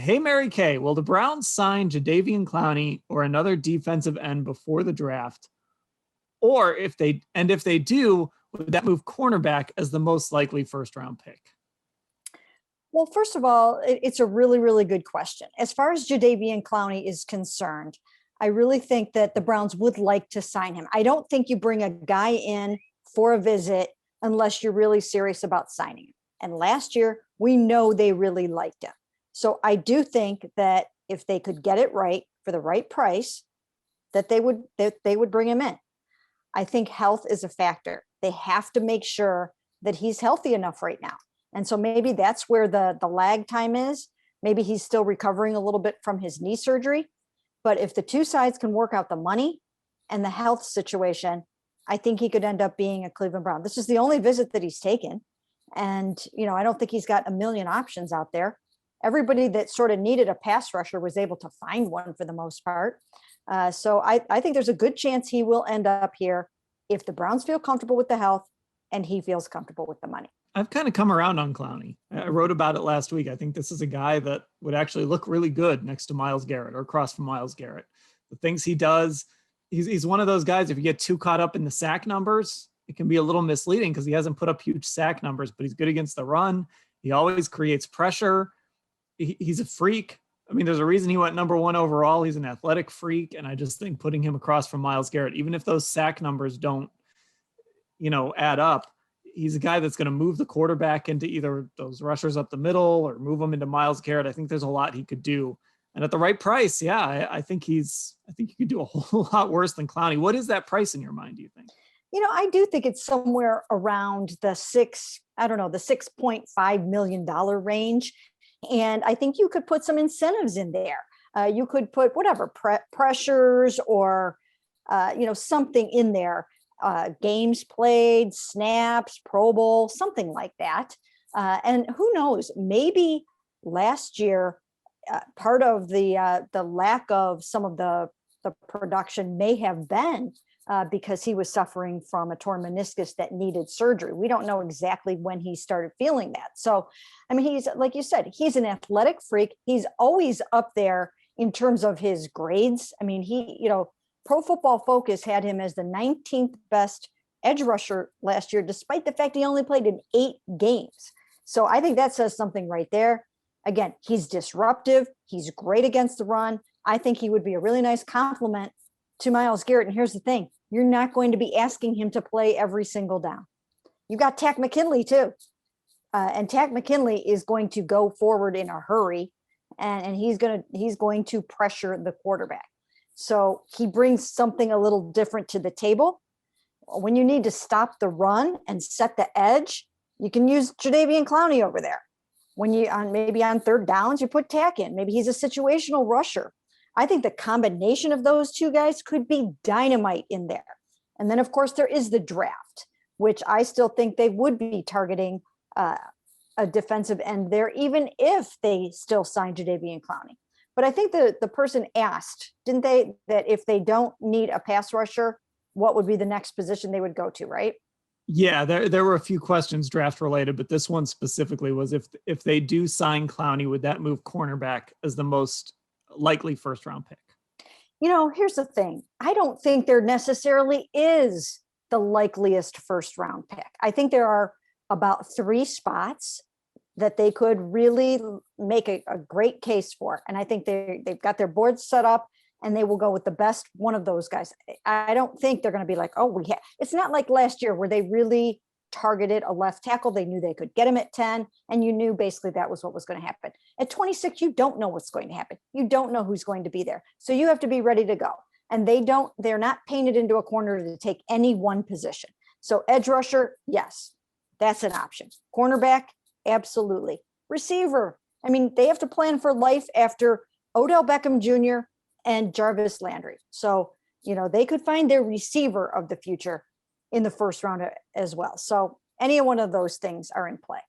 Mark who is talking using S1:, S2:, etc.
S1: Hey, Mary Kay, will the Browns sign Jadeveon Clowney or another defensive end before the draft? Or if they do, would that move cornerback as the most likely first round pick?
S2: Well, first of all, it's a really, really good question. As far as Jadeveon Clowney is concerned, I really think that the Browns would like to sign him. I don't think you bring a guy in for a visit unless you're really serious about signing him. And last year, we know they really liked him. So I do think that if they could get it right for the right price, that they would bring him in. I think health is a factor. They have to make sure that he's healthy enough right now. And so maybe that's where the lag time is. Maybe he's still recovering a little bit from his knee surgery. But if the two sides can work out the money and the health situation, I think he could end up being a Cleveland Brown. This is the only visit that he's taken. And, I don't think he's got a million options out there. Everybody that sort of needed a pass rusher was able to find one for the most part. So I think there's a good chance he will end up here if the Browns feel comfortable with the health and he feels comfortable with the money.
S1: I've kind of come around on Clowney. I wrote about it last week. I think this is a guy that would actually look really good next to Myles Garrett or across from Myles Garrett. The things he does, he's one of those guys, if you get too caught up in the sack numbers, it can be a little misleading because he hasn't put up huge sack numbers, but he's good against the run. He always creates pressure. He's a freak. I mean, there's a reason he went number 1 overall. He's an athletic freak. And I just think putting him across from Myles Garrett, even if those sack numbers don't, add up, he's a guy that's going to move the quarterback into either those rushers up the middle or move them into Myles Garrett. I think there's a lot he could do. And at the right price, yeah, I think you could do a whole lot worse than Clowney. What is that price in your mind, do you think?
S2: I do think it's somewhere around the $6.5 million range. And I think you could put some incentives in there. You could put whatever pressures or, something in there. Games played, snaps, Pro Bowl, something like that. And who knows, maybe last year, part of the lack of some of the production may have been because he was suffering from a torn meniscus that needed surgery. We don't know exactly when he started feeling that. So, I mean, he's, like you said, he's an athletic freak. He's always up there in terms of his grades. I mean, Pro Football Focus had him as the 19th best edge rusher last year, despite the fact he only played in 8 games. So I think that says something right there. Again, he's disruptive. He's great against the run. I think he would be a really nice compliment to Myles Garrett. And here's the thing. You're not going to be asking him to play every single down. You've got Takk McKinley too. And Takk McKinley is going to go forward in a hurry and he's going to pressure the quarterback. So he brings something a little different to the table. When you need to stop the run and set the edge, you can use Jadeveon Clowney over there. When maybe on third downs, you put Takk in. Maybe he's a situational rusher. I think the combination of those two guys could be dynamite in there. And then, of course, there is the draft, which I still think they would be targeting a defensive end there, even if they still sign Jadeveon Clowney. But I think the person asked, didn't they, that if they don't need a pass rusher, what would be the next position they would go to, right?
S1: Yeah, there were a few questions draft related, but this one specifically was if they do sign Clowney, would that move cornerback as the most likely first round pick?
S2: Here's the thing. I don't think there necessarily is the likeliest first round pick. I think there are about 3 spots that they could really make a great case for. And I think they've got their boards set up and they will go with the best one of those guys. I don't think they're going to be like, it's not like last year where they really targeted a left tackle. They knew they could get him at 10 and you knew basically that was what was going to happen. At 26, you don't know what's going to happen. You don't know who's going to be there. So you have to be ready to go. And they're not painted into a corner to take any one position. So edge rusher, yes, that's an option. Cornerback, absolutely. Receiver, I mean, they have to plan for life after Odell Beckham Jr. and Jarvis Landry. So, they could find their receiver of the future in the first round as well. So any one of those things are in play.